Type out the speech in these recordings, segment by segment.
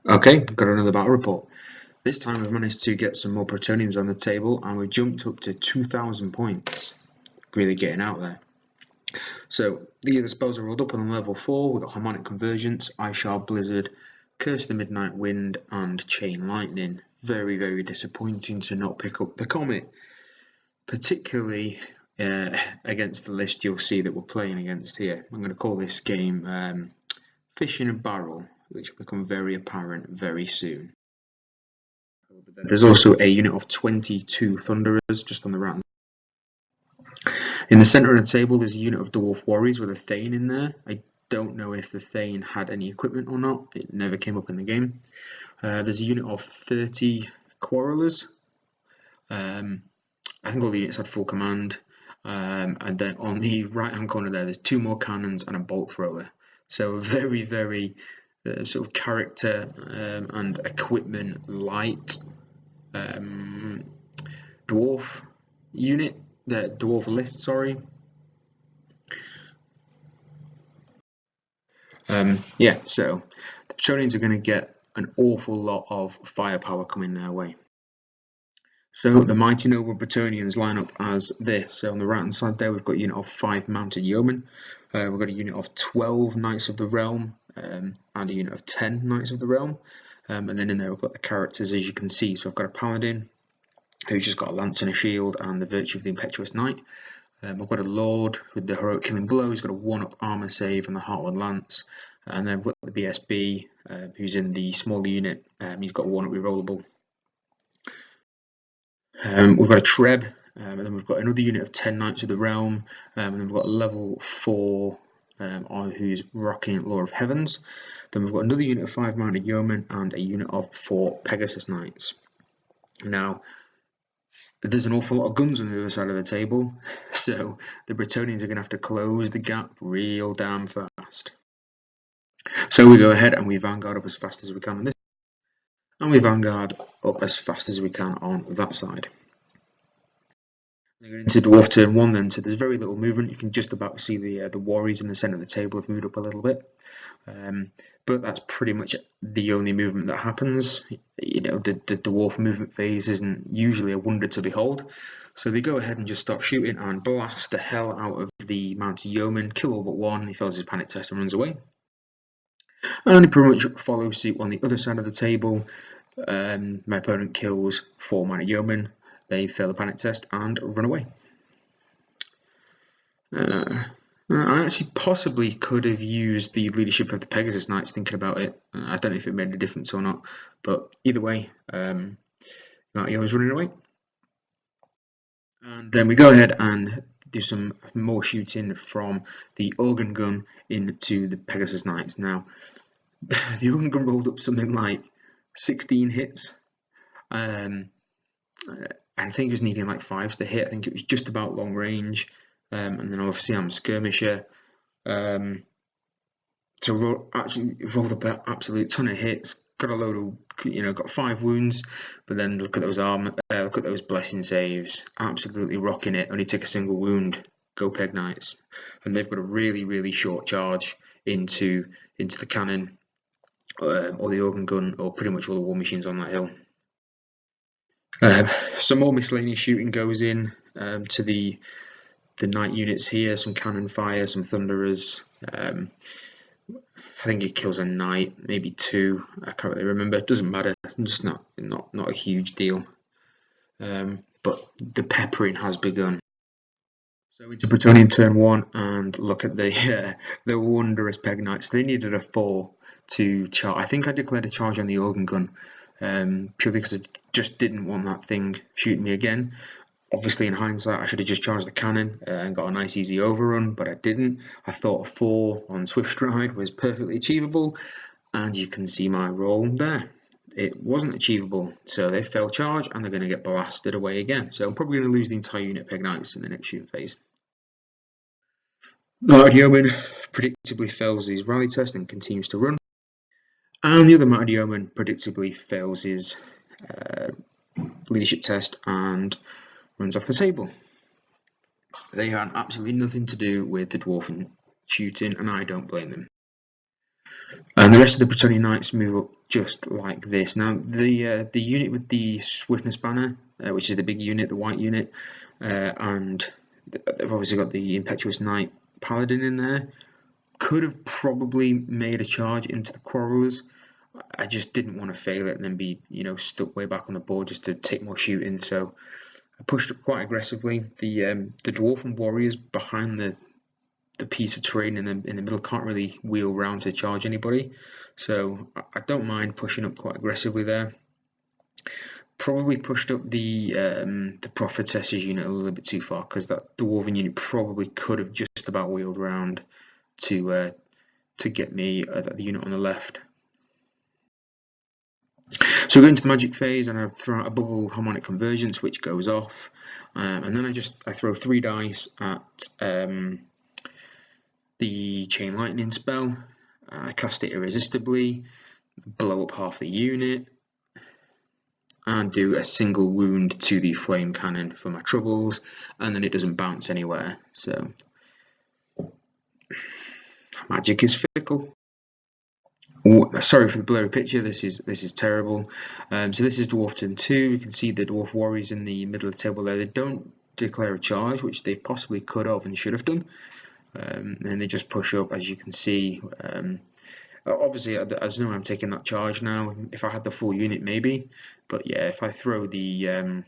Okay, got another battle report. This time we've managed to get some more Bretonnians on the table and we jumped up to 2,000 points. Really getting out there. So the other spells are rolled up on level 4. We've got Harmonic Convergence, Ice Shard Blizzard, Curse the Midnight Wind and Chain Lightning. Very, very disappointing to not pick up the Comet. Particularly against the list you'll see that we're playing against here. I'm going to call this game Fish in a Barrel, which will become very apparent very soon. There's also a unit of 22 Thunderers just on the right. In the centre of the table there's a unit of Dwarf Warriors with a Thane in there. I don't know if the Thane had any equipment or not, it never came up in the game. There's a unit of 30 Quarrelers. I think all the units had full command. And then on the right hand corner there's 2 more cannons and a bolt thrower. So very, very sort of character and equipment light dwarf unit, the dwarf list, sorry. Yeah, so the Bretonnians are going to get an awful lot of firepower coming their way. So the mighty noble Bretonnians line up as this. So on the right hand side there we've got a unit of 5 mounted yeomen. We've got a unit of 12 Knights of the Realm and a unit of 10 Knights of the Realm. And then in there we've got the characters as you can see. So I've got a Paladin who's just got a lance and a shield and the Virtue of the Impetuous Knight. I've got a Lord with the Heroic Killing Blow, he's got a 1-up armour save and the Heartwood Lance. And then we've got the BSB who's in the smaller unit, he's got a 1-up rerollable. We've got a Treb, and then we've got another unit of 10 Knights of the Realm, and then we've got a level 4 who's rocking Lord of Heavens. Then we've got another unit of 5 mounted yeomen and a unit of 4 Pegasus Knights. Now, there's an awful lot of guns on the other side of the table, so the Bretonnians are going to have to close the gap real damn fast. So we go ahead and we vanguard up as fast as we can on this, and we vanguard up as fast as we can on that side. We're going into Dwarf turn 1 then, so there's very little movement. You can just about see the warriors in the centre of the table have moved up a little bit. But that's pretty much the only movement that happens. You know, the dwarf movement phase isn't usually a wonder to behold. So they go ahead and just start shooting and blast the hell out of the mounted yeoman, kill all but one, he fails his panic test and runs away. And he pretty much follows suit on the other side of the table. My opponent kills 4 mounted yeomen, they fail the panic test and run away. I actually possibly could have used the leadership of the Pegasus Knights thinking about it. I don't know if it made a difference or not, but either way, Marty was running away. And then we go ahead and do some more shooting from the organ gun into the Pegasus Knights. Now, the organ gun rolled up something like 16 hits. I think it was needing like 5s to hit. I think it was just about long range. And then obviously I'm a skirmisher. So actually rolled up an absolute ton of hits. Got a load of, got 5 wounds. But then look at those look at those blessing saves. Absolutely rocking it. Only take a single wound. Go Peg Knights. And they've got a really, really short charge into the cannon, or the organ gun, or pretty much all the war machines on that hill. Some more miscellaneous shooting goes in to the knight units here, some cannon fire, some thunderers. I think it kills a knight, maybe 2. I can't really remember. It doesn't matter. Just not a huge deal. But the peppering has begun. So into Bretonnian turn 1, and look at the wondrous Peg Knights. They needed a 4 to charge. I think I declared a charge on the organ gun. Purely because I just didn't want that thing shooting me again. Obviously, in hindsight, I should have just charged the cannon and got a nice easy overrun, but I didn't. I thought a 4 on Swift Stride was perfectly achievable, and you can see my roll there. It wasn't achievable, so they failed charge, and they're going to get blasted away again. So I'm probably going to lose the entire unit Peg Knights in the next shooting phase. Mounted Yeoman predictably fails his rally test and continues to run. And the other mounted yeoman predictably fails his leadership test and runs off the table. They had absolutely nothing to do with the dwarf shooting, and I don't blame them. And the rest of the Bretonnia Knights move up just like this. Now, the unit with the Swiftness banner, which is the big unit, the white unit, and they've obviously got the Impetuous Knight Paladin in there, could have probably made a charge into the Quarrelers. I just didn't want to fail it and then be, stuck way back on the board just to take more shooting. So I pushed up quite aggressively. The Dwarf warriors behind the piece of terrain in the middle can't really wheel round to charge anybody, so I don't mind pushing up quite aggressively there. Probably pushed up the Prophetess's unit a little bit too far, because that Dwarven unit probably could have just about wheeled around to get me the unit on the left. So we go into the magic phase, and I throw out a bubble harmonic convergence, which goes off, and then I throw 3 dice at the chain lightning spell. I cast it irresistibly, blow up half the unit, and do a single wound to the flame cannon for my troubles, and then it doesn't bounce anywhere. So magic is fickle. Ooh, sorry for the blurry picture. This is terrible. So this is Dwarf turn 2. You can see the Dwarf warriors in the middle of the table there. They don't declare a charge, which they possibly could have and should have done. And they just push up, as you can see. Obviously, as know I'm taking that charge now. If I had the full unit, maybe, but yeah, if I throw that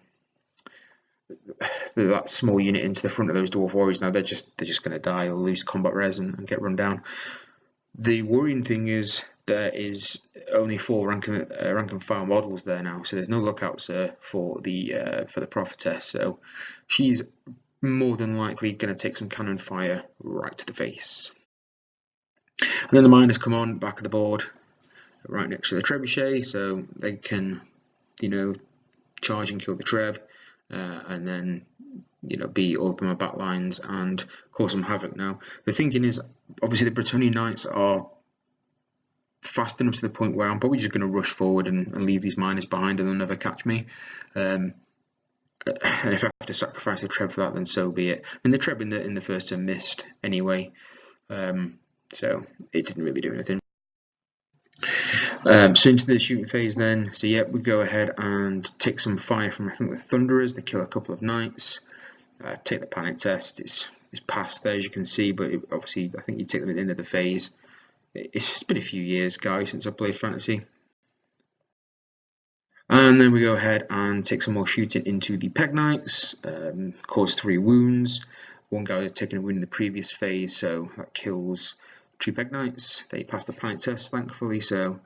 small unit into the front of those Dwarf warriors now, they're just going to die or lose combat res and get run down. The worrying thing is there is only 4 rank and file models there now, so there's no lookouts for the Prophetess. So she's more than likely going to take some cannon fire right to the face. And then the miners come on back of the board, right next to the trebuchet, so they can, charge and kill the treb, and then, be all up in my back lines and cause some havoc. Now, the thinking is, obviously, the Bretonnia Knights are fast enough to the point where I'm probably just going to rush forward and leave these miners behind, and they'll never catch me. And if I have to sacrifice the treb for that, then so be it. And the treb in the first turn missed anyway. So it didn't really do anything. So into the shooting phase then. So yeah, we go ahead and take some fire from, I think, the Thunderers. They kill a couple of knights. Take the panic test. It's passed there, as you can see, but obviously I think you take them at the end of the phase. It's been a few years, guys, since I played fantasy. And then we go ahead and take some more shooting into the Peg Knights. Cause 3 wounds. One guy had taken a wound in the previous phase, so that kills 2 Peg Knights. They passed the panic test, thankfully, so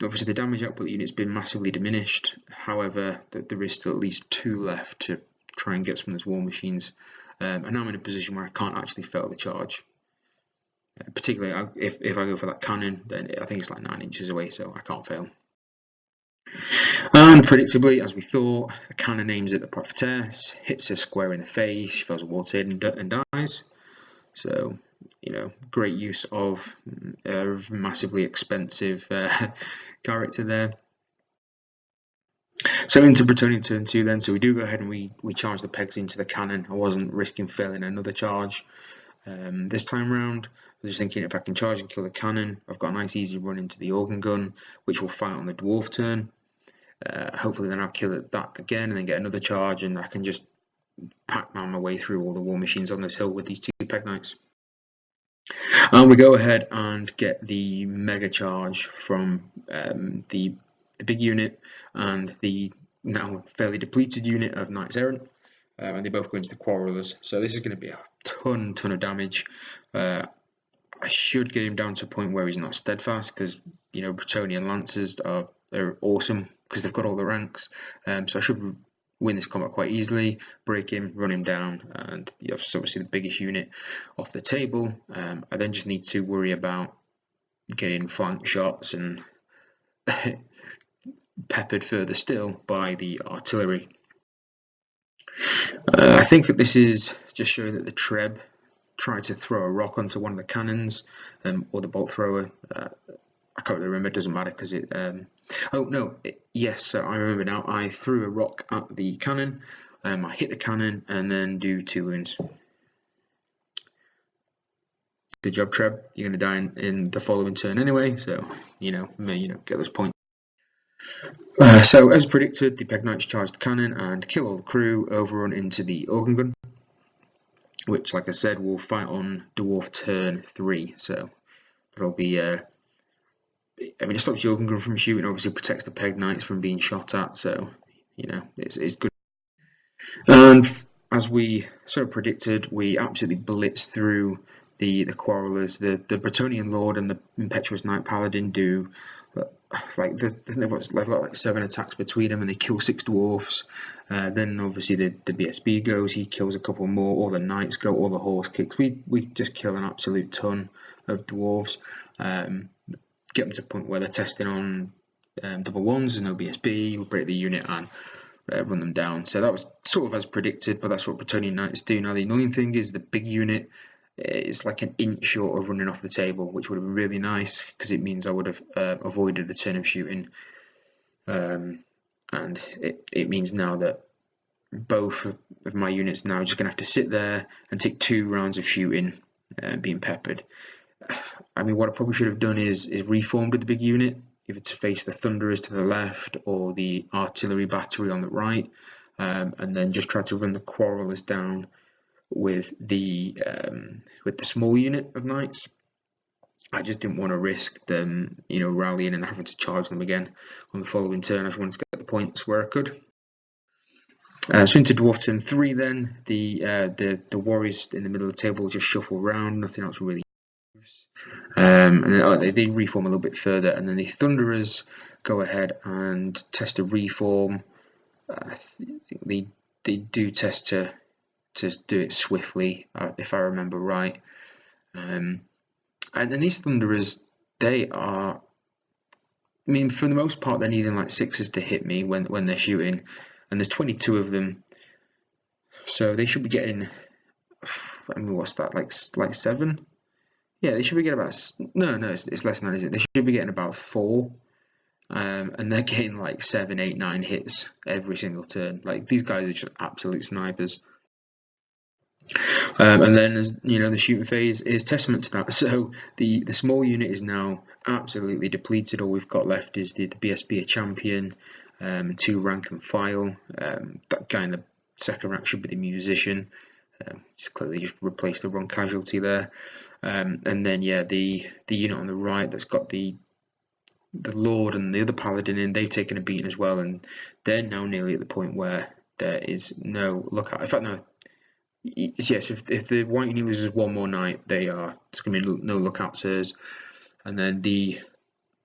obviously the damage output unit's been massively diminished. However, there is still at least 2 left to try and get some of those war machines. And now I'm in a position where I can't actually fail the charge. Particularly if I go for that cannon, then I think it's like 9 inches away, so I can't fail. And predictably, as we thought, a cannon aims at the Prophetess, hits her square in the face, she fails a wall save and dies. So, great use of a massively expensive character there. So into Bretonnia turn 2 then. So we do go ahead and we charge the pegs into the cannon. I wasn't risking failing another charge this time round. I was just thinking, if I can charge and kill the cannon, I've got a nice easy run into the organ gun, which will fight on the dwarf turn. Hopefully then I'll kill that again and then get another charge, and I can just Pac-Man my way through all the war machines on this hill with these 2 Peg Knights. And we go ahead and get the mega charge from the big unit and the now fairly depleted unit of Knights Errant, and they both go into the Quarrelers. So this is going to be a ton of damage. I should get him down to a point where he's not steadfast, because Bretonnian Lancers they're awesome because they've got all the ranks. So I should win this combat quite easily, break him, run him down, and obviously the biggest unit off the table. I then just need to worry about getting flank shots and peppered further still by the artillery. I think that this is just showing that the Treb tried to throw a rock onto one of the cannons, or the bolt thrower. I can't really remember, it doesn't matter because it... oh no, yes, I remember now. I threw a rock at the cannon, I hit the cannon and then do 2 wounds. Good job, Treb. You're going to die in the following turn anyway, so get those points. So as predicted, the Peg Knights charge the cannon and kill all the crew, overrun into the organ gun, which, like I said, will fight on Dwarf turn 3. So that'll be it stops the organ gun from shooting, obviously protects the Peg Knights from being shot at, so it's good. And as we sort of predicted, we absolutely blitz through the quarrelers. The Bretonnian Lord and the Impetuous Knight Paladin do they've got like 7 attacks between them, and they kill 6 dwarfs. Then obviously the BSB goes, he kills a couple more. All the knights go, all the horse kicks. We just kill an absolute ton of dwarves. Get them to the point where they're testing on double ones. There's no BSB. We'll break the unit and run them down. So that was sort of as predicted, but that's what Bretonnian Knights do. Now the annoying thing is the big unit is like an inch short of running off the table, which would have been really nice because it means I would have avoided a turn of shooting, and it means now that both of my units now are just going to have to sit there and take 2 rounds of shooting being peppered. What I probably should have done is reformed with the big unit, either to face the Thunderers to the left or the artillery battery on the right, and then just try to run the quarrelers down with the small unit of knights. I just didn't want to risk them, rallying and having to charge them again on the following turn. I just wanted to get the points where I could. So into Dwarf turn 3, then the warriors in the middle of the table just shuffle around. Nothing else really. And then they reform a little bit further, and then the Thunderers go ahead and test to reform. They do test to do it swiftly, if I remember right. And these Thunderers, they are, for the most part, they're needing like 6s to hit me when they're shooting, and there's 22 of them, so they should be getting, what's that, like 7? Yeah, they should be getting about, no, it's less than that, is it? They should be getting about 4, and they're getting like 7, 8, 9 hits every single turn. Like, these guys are just absolute snipers. And then, as the shooting phase is testament to that. So the small unit is now absolutely depleted. All we've got left is the BSB champion, 2 rank and file. That guy in the second rank should be the musician. Just replace the wrong casualty there. And then the unit on the right that's got the Lord and the other paladin in, they've taken a beating as well, and they're now nearly at the point where there is no lookout. In fact, no. Yes, if the white unit loses 1 more knight, there's going to be no lookout sirs, and then the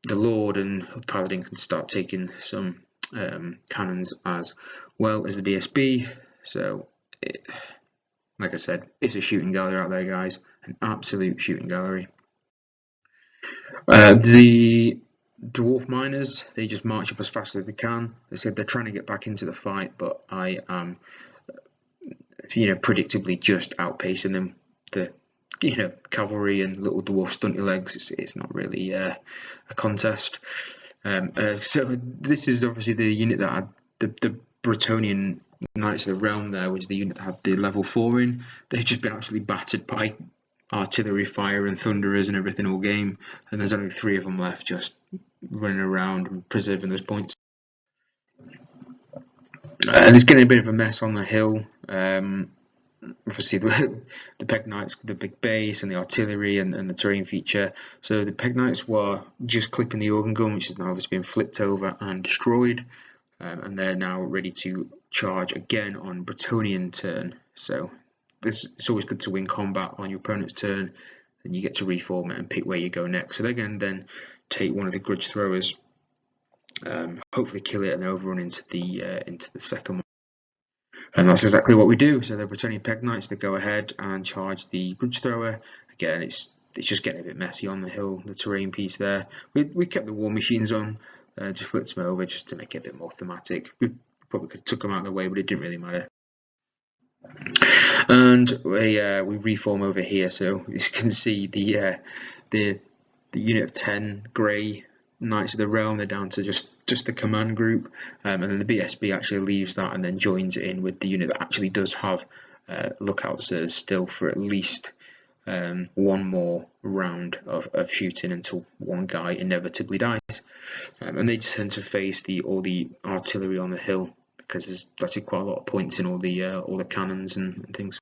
Lord and the Paladin can start taking some cannons as well as the BSB. So, like I said, it's a shooting gallery out there, guys, an absolute shooting gallery. The Dwarf miners, they just march up as fast as they can. They said they're trying to get back into the fight, but I am predictably just outpacing them. The cavalry and little dwarf stunty legs, it's not really a contest. So this is obviously the unit that had the Bretonnian Knights of the Realm there, was the unit that had the level 4 in. They've just been absolutely battered by artillery fire and thunderers and everything all game, and there's only 3 of them left just running around and preserving those points. And it's getting a bit of a mess on the hill. Obviously the Peg Knights, the big base and the artillery and the terrain feature. So the Peg Knights were just clipping the organ gun, which has now obviously been flipped over and destroyed, and they're now ready to charge again on Bretonnian turn. So it's always good to win combat on your opponent's turn, and you get to reform it and pick where you go next. So they're going to then take one of the grudge throwers, hopefully kill it and overrun into the second one. And that's exactly what we do. So the Bretonnian Peg Knights, they go ahead and charge the grudge thrower. Again, it's just getting a bit messy on the hill, the terrain piece there. We kept the war machines on, just flipped them over just to make it a bit more thematic. We probably could have took them out of the way, but it didn't really matter. And we reform over here. So you can see the unit of 10 grey Knights of the Realm, they're down to just the command group, and then the BSB actually leaves that and then joins in with the unit that actually does have lookouts still for at least one more round of shooting until one guy inevitably dies. And they just tend to face all the artillery on the hill, because there's actually quite a lot of points in all the cannons and things.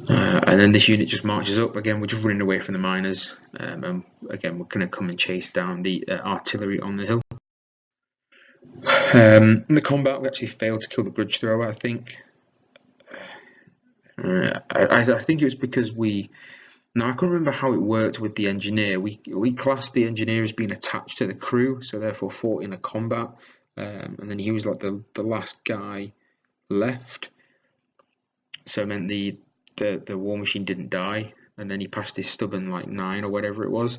And then this unit just marches up. Again, we're just running away from the miners, and again we're going to come and chase down the artillery on the hill. In the combat, we actually failed to kill the grudge thrower, I think. I think it was because now I can't remember how it worked with the engineer. We classed the engineer as being attached to the crew, so therefore fought in the combat, and then he was like the last guy left. So it meant the war machine didn't die, and then he passed his stubborn like 9 or whatever it was.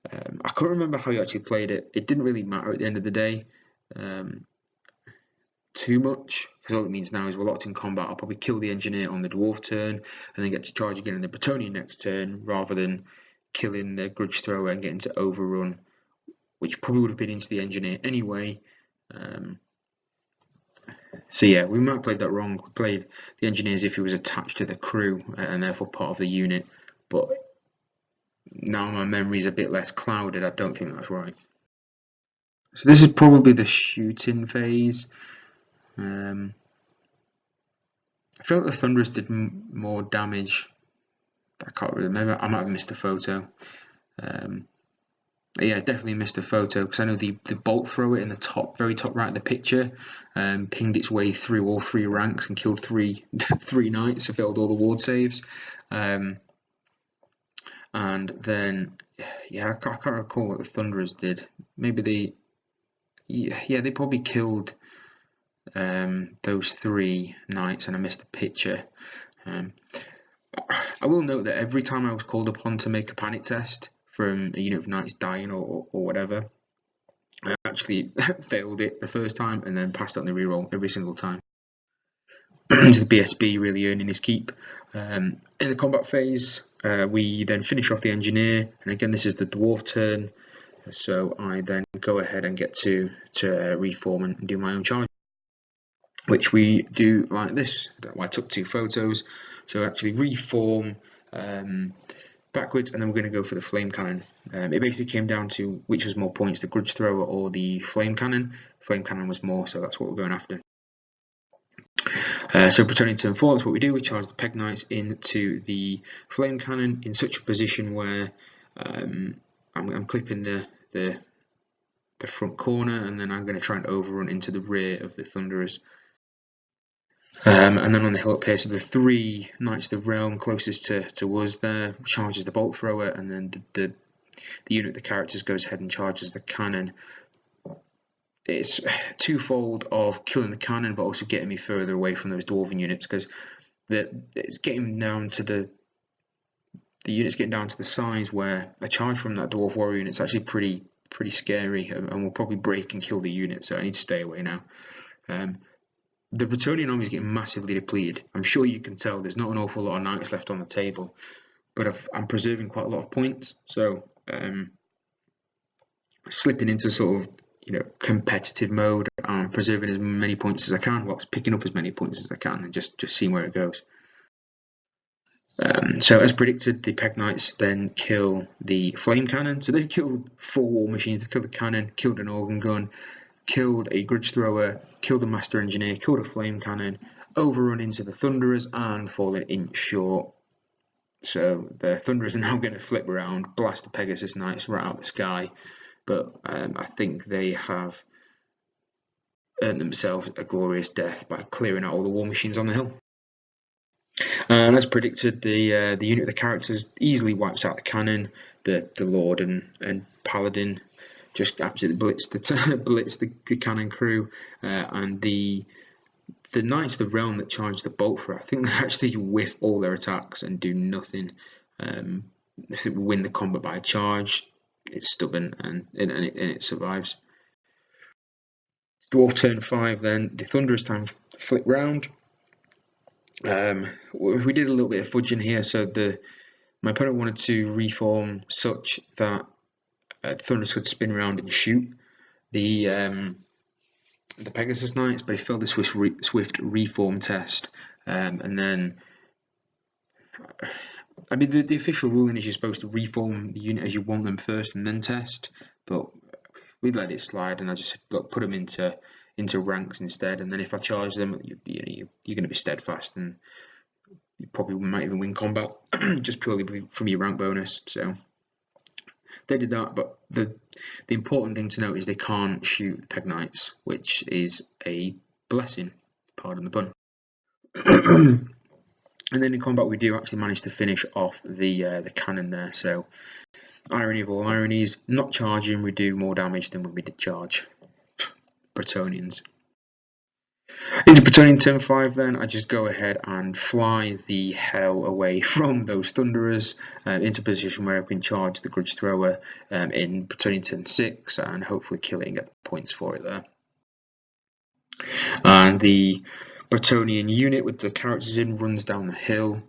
I can't remember how he actually played it. It didn't really matter at the end of the day too much, because all it means now is we're locked in combat. I'll probably kill the engineer on the dwarf turn and then get to charge again in the Bretonnia next turn, rather than killing the grudge thrower and getting to overrun, which probably would have been into the engineer anyway. So yeah, we might have played that wrong. We played the engineer as if he was attached to the crew and therefore part of the unit, but now my memory is a bit less clouded. I don't think that's right. So this is probably the shooting phase. I feel like the Thunderers did more damage, but I can't remember. I might have missed a photo. Yeah, definitely missed a photo, because I know the bolt thrower in the very top right of the picture pinged its way through all 3 ranks and killed 3 knights, failed all the ward saves. And then, yeah, I can't recall what the Thunderers did. Maybe they probably killed those 3 knights, and I missed the picture. I will note that every time I was called upon to make a panic test from a unit of knights dying or whatever, I actually failed it the first time and then passed on the reroll every single time. So the BSB really earning his keep. In the combat phase, we then finish off the engineer, and again this is the dwarf turn, so I then go ahead and get to reform and do my own charge, which we do like this. I took 2 photos. So actually reform backwards, and then we're going to go for the flame cannon. It basically came down to which was more points, the grudge thrower or the flame cannon. Flame cannon was more, so that's what we're going after. So Bretonnia turn 4, that's what we do. We charge the peg knights into the flame cannon in such a position where I'm clipping the front corner, and then I'm going to try and overrun into the rear of the Thunderers. And then on the hill up here, so the 3 Knights of the Realm closest to us there charges the bolt thrower, and then the unit of the characters goes ahead and charges the cannon. It's twofold of killing the cannon, but also getting me further away from those dwarven units, because it's getting down to the unit's getting down to the size where a charge from that dwarf warrior unit is actually pretty scary, and will probably break and kill the unit. So I need to stay away now. The Bretonnian army is getting massively depleted. I'm sure you can tell there's not an awful lot of knights left on the table, but I'm preserving quite a lot of points, so slipping into sort of competitive mode. I'm preserving as many points as I can, whilst picking up as many points as I can, and just seeing where it goes. So as predicted, the Peg Knights then kill the flame cannon. So they've killed 4 war machines. They killed the cannon, killed an organ gun, killed a grudge thrower, killed a master engineer, killed a flame cannon, overrun into the Thunderers, and fallen an inch short. So the Thunderers are now going to flip around, blast the Pegasus Knights right out of the sky. But I think they have earned themselves a glorious death by clearing out all the war machines on the hill. And as predicted, the unit of the characters easily wipes out the cannon. The Lord and Paladin just absolutely blitz the cannon crew, and the Knights of the Realm that charge the bolt thrower, I think they actually whiff all their attacks and do nothing. If they win the combat by a charge, it's stubborn and it survives. Dwarf turn 5, then the Thunderous time flip round. We did a little bit of fudging here, so my opponent wanted to reform such that Thunderous could spin around and shoot the Pegasus Knights, but he failed the swift reform test, and then I mean, the official ruling is you're supposed to reform the unit as you want them first and then test, but we let it slide, and I just put them into ranks instead. And then if I charge them, you're going to be steadfast, and you probably might even win combat just purely from your rank bonus. So they did that, but the important thing to note is they can't shoot the Peg Knights, which is a blessing, pardon the pun. And then in combat we do actually manage to finish off the cannon there. So irony of all ironies, not charging, we do more damage than when we did charge. Bretonnians. Into Bretonnian turn 5 then, I just go ahead and fly the hell away from those Thunderers into a position where I can charge the Grudge Thrower in Bretonnian turn 6 and hopefully kill it and get points for it there. And the Bretonnian unit with the characters in runs down the hill.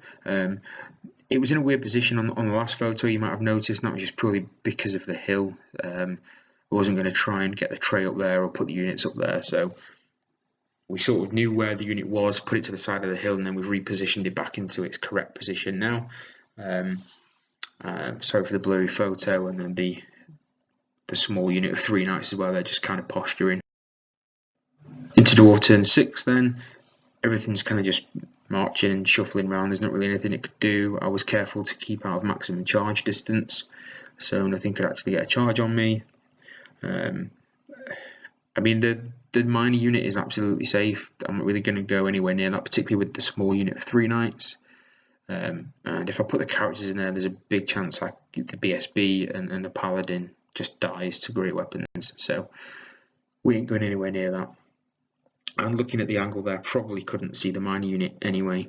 It was in a weird position on the last photo, you might have noticed, and that was just purely because of the hill. I wasn't going to try and get the tray up there or put the units up there, so we sort of knew where the unit was, put it to the side of the hill, and then we've repositioned it back into its correct position now. Sorry for the blurry photo, and then the small unit of 3 knights as well, they're just kind of posturing. Into Dwarf turn 6 then, everything's kind of just marching and shuffling around, there's not really anything it could do. I was careful to keep out of maximum charge distance, so nothing could actually get a charge on me. I mean, the minor unit is absolutely safe. I'm not really going to go anywhere near that, particularly with the small unit of 3 knights. And if I put the characters in there, there's a big chance the BSB and the Paladin just dies to great weapons. So we ain't going anywhere near that. And looking at the angle there, probably couldn't see the minor unit anyway.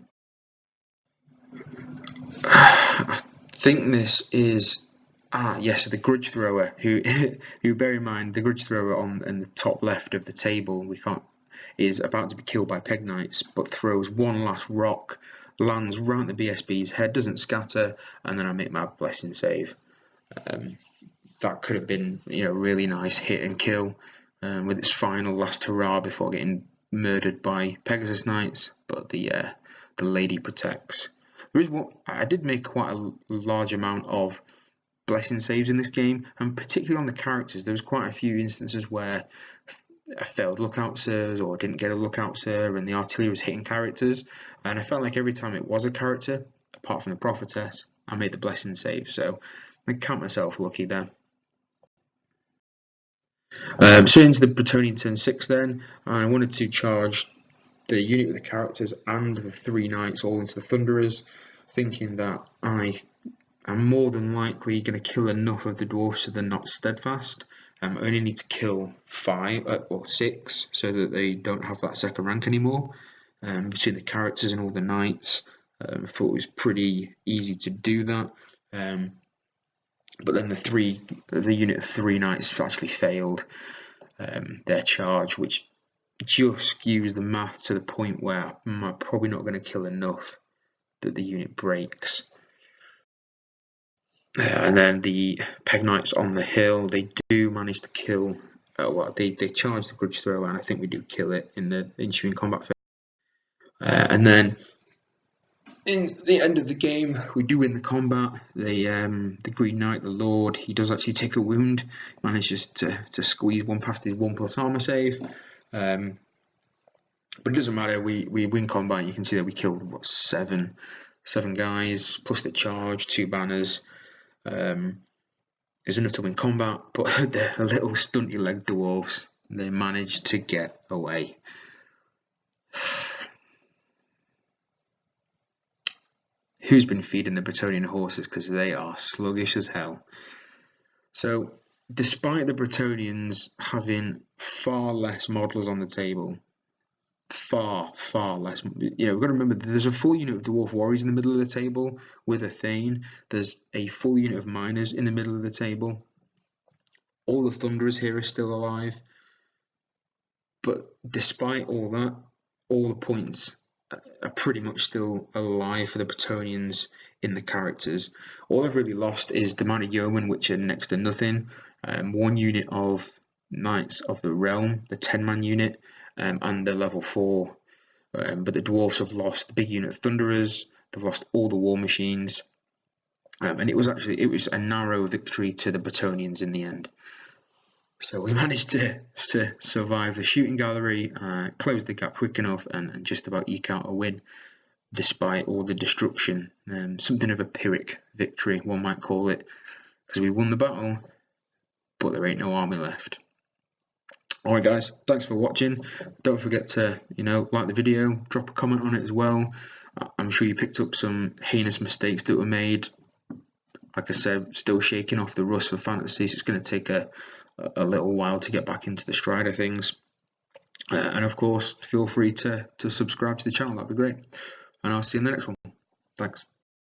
I think this is yes, the Grudge Thrower, who bear in mind, the Grudge Thrower in the top left of the table is about to be killed by Peg Knights, but throws one last rock, lands right at the BSB's head, doesn't scatter, and then I make my blessing save. That could have been, a really nice hit and kill with its final last hurrah before getting murdered by Pegasus Knights, but the lady protects. There is I did make quite a large amount of blessing saves in this game, and particularly on the characters. There was quite a few instances where I failed lookout sirs or didn't get a lookout sir, and the artillery was hitting characters, and I felt like every time it was a character, apart from the prophetess, I made the blessing save, so I count myself lucky there. So into the Bretonnian turn 6 then, I wanted to charge the unit with the characters and the 3 knights all into the Thunderers, thinking that I am more than likely going to kill enough of the dwarfs so they're not steadfast. I only need to kill 5 or 6 so that they don't have that second rank anymore. Between the characters and all the knights, I thought it was pretty easy to do that. But then the unit of 3 knights actually failed their charge, which just skews the math to the point where I'm probably not going to kill enough that the unit breaks. And then the Peg Knights on the hill, they do manage to kill. They charge the Grudge Thrower, and I think we do kill it in the ensuing combat phase. And then in the end of the game, we do win the combat. The Green Knight, the Lord, he does actually take a wound, manages to squeeze one past his 1+ armor save. But it doesn't matter. We win combat. You can see that we killed seven guys plus the charge, 2 banners. Is enough to win combat, but the little stunty leg dwarves, they managed to get away. Who's been feeding the Bretonnian horses, because they are sluggish as hell. So despite the Bretonnians having far less models on the table, far less, we've got to remember that there's a full unit of dwarf warriors in the middle of the table with a Thane. There's a full unit of miners in the middle of the table. All the Thunderers here are still alive, but despite all that, all the points are pretty much still alive for the Bretonnians in the characters. All I've really lost is the amount of yeomen, which are next to nothing, 1 unit of Knights of the Realm, the 10-man unit, and the level 4, but the Dwarfs have lost the big unit of Thunderers, They've lost all the war machines, and it was a narrow victory to the Bretonnians in the end. So we managed to survive the shooting gallery, close the gap quick enough, and just about eke out a win, despite all the destruction. Something of a Pyrrhic victory, one might call it, because we won the battle, but there ain't no army left. Alright guys, thanks for watching. Don't forget to, like the video, drop a comment on it as well. I'm sure you picked up some heinous mistakes that were made. Like I said, still shaking off the rust for fantasy, so it's going to take a little while to get back into the stride of things. And of course, feel free to subscribe to the channel, that'd be great. And I'll see you in the next one. Thanks.